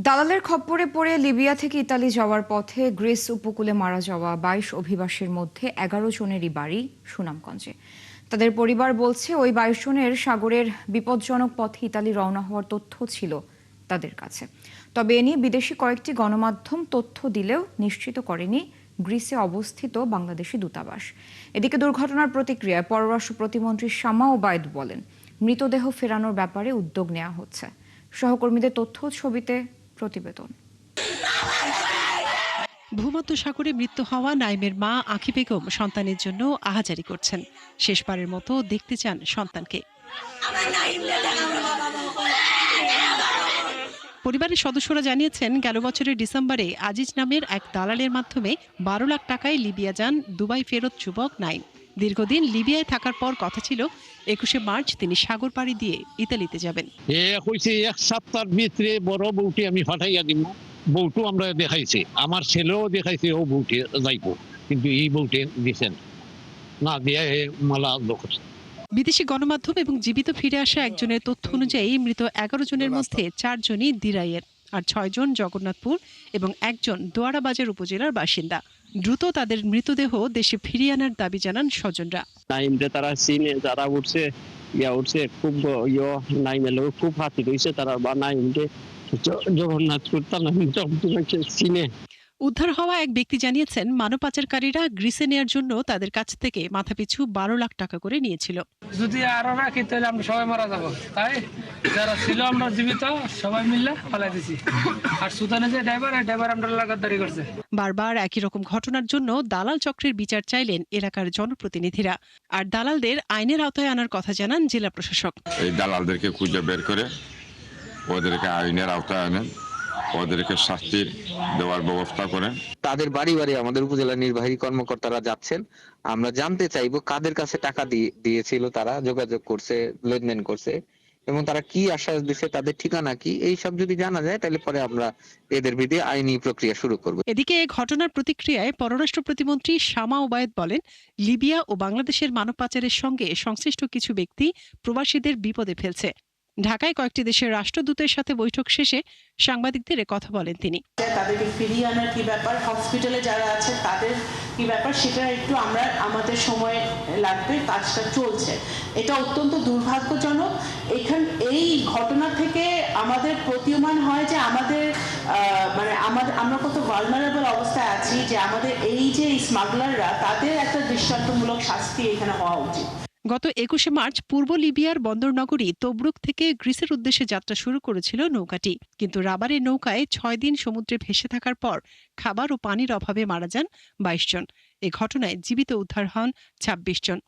দালালের খপ্পরে পড়ে লিবিয়া থেকে ইতালি যাওয়ার পথে গ্রিস উপকূলে মারা যাওয়া ২২ অভিবাসীর মধ্যে ১১ জনেরই বাড়ি সুনামগঞ্জে। তাদের পরিবার বলছে ওই ২২ জনের সাগরের বিপজ্জনক পথে ইতালি রওনা হওয়ার তথ্য ছিল তাদের কাছে। তবে এ নিয়ে বিদেশি কয়েকটি গণমাধ্যম তথ্য দিলেও নিশ্চিত করেনি গ্রিসে অবস্থিত বাংলাদেশি দূতাবাস। এদিকে দুর্ঘটনার প্রতিক্রিয়ায় পররাষ্ট্র প্রতিমন্ত্রী শামা ওবায়দ বলেন, মৃতদেহ ফেরানোর ব্যাপারে উদ্যোগ নেওয়া হচ্ছে। সহকর্মীদের তথ্য ছবিতে প্রতিবেদন। ভূমধ্য সাগরে মৃত্যু হওয়া নাইমের মা আঁখি বেগম সন্তানের জন্য আহাজারি করছেন। শেষবারের মতো দেখতে চান সন্তানকে। পরিবারের সদস্যরা জানিয়েছেন, গেল বছরের ডিসেম্বরে আজিজ নামের এক দালালের মাধ্যমে ১২ লাখ টাকায় লিবিয়া যান দুবাই ফেরত যুবক নাইম। দীর্ঘদিন লিবিয়ায় থাকার পর কথা ছিল ২১শে মার্চ তিনি সাগর পাড়ি দিয়ে ইতালিতে যাবেন। এক সপ্তাহের ভিতরে বড় বউটি আমি ফাটাইয়া দিব। বউটু আমরা দেখাইছি, আমার ছেলেও দেখাইছে ও বউটি যাইবো, কিন্তু এই বউটি দিচ্ছেন না দিয়ে মালা করছে। বিদেশি গণমাধ্যম এবং জীবিত ফিরে আসা একজনের তথ্য অনুযায়ী মৃত ১১ জনের মধ্যে ৪ জনই দিরাইয়ের, আর ৬ জন জগন্নাথপুর এবং একজন দোয়ারাবাজার উপজেলার বাসিন্দা। দ্রুত তাদের মৃতদেহ দেশে ফিরিয়ে আনার দাবি জানান স্বজনরা। নাইমটা তারা চিনে, যারা উঠছে উঠছে খুব নাইমের লোক খুব হাতি রয়েছে তারা, বা নাইমকে জগন্নাথপুর তারা চিনে। উদ্ধার হওয়া এক ব্যক্তি জানিয়েছেন, মানব পাচারকারীরা গ্রিসে নেয়ার জন্য তাদের কাছ থেকে মাথাপিছু ১২ লাখ টাকা করে নিয়েছিল। যদি আরো রাখি তাহলে আমরা সবাই মারা যাবো, তাই যারা ছিল আমরা জীবিত সবাই মিলে পালাই দিছি। আর সুদানে যে ড্রাইভার আমরা লাগাতারি করছে। বারবার একই রকম ঘটনার জন্য দালাল চক্রের বিচার চাইলেন এলাকার জনপ্রতিনিধিরা। আর দালালদের আইনের আওতায় আনার কথা জানান জেলা প্রশাসক। এই দালালদেরকে খুঁজে বের করে ওদেরকে আইনের আওতায় আনেন, ওদেরকে শাস্তি দেওয়ার ব্যবস্থা করেন। তাদের বাড়ি বাড়ি আমাদের উপজেলা নির্বাহী কর্মকর্তারা যাচ্ছেন। আমরা জানতে চাইবো কাদের কাছে টাকা দিয়েছিল, তারা যোগাযোগ করছে, লেনদেন করছে এবং তারা কি আশ্বাস দিচ্ছে, তাদের ঠিকানা কি, এই সব যদি জানা যায় তাহলে পরে আমরা এদের বিরুদ্ধে আইনি প্রক্রিয়া শুরু করব। এদিকে এই ঘটনার প্রতিক্রিয়ায় পররাষ্ট্র প্রতিমন্ত্রী শামা ওবায়দ বলেন, লিবিয়া ও বাংলাদেশের মানব পাচারের সঙ্গে সংশ্লিষ্ট কিছু ব্যক্তি প্রবাসীদের বিপদে ফেলছে। ঢাকায় কয়েকটি দেশের রাষ্ট্রদূতের সাথে বৈঠক শেষে সাংবাদিকদের কথা বলেন তিনি। তাদেরকে ফিরিয়ে আনার কি ব্যাপার, হসপিটালে যারা আছে তাদের কি ব্যাপার, সেটা একটু আমাদের সময় লাগবে, কাজটা চলছে। এটা অত্যন্ত দুর্ভাগ্যজনক। এই ঘটনা থেকে আমাদের প্রতীয়মান হয় যে আমরা কত ভালনারেবল অবস্থায় আছি, যে আমাদের এই যে স্মাগলাররা, তাদের একটা দৃষ্টান্তমূলক শাস্তি এখানে হওয়া উচিত। গত ২১শে মার্চ পূর্ব লিবিয়ার বন্দরনগরী তবরুক থেকে গ্রিসের উদ্দেশ্যে যাত্রা শুরু করেছিল নৌকাটি, কিন্তু রাবারের নৌকায় ৬ দিন সমুদ্রে ভেসে থাকার পর খাবার ও পানির অভাবে মারা যান ২২ জন। এ ঘটনায় জীবিত উদ্ধার হন ২৬ জন।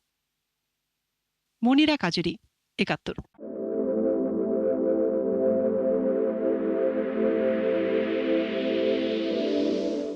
মনিরা কাজুরি, ৭১।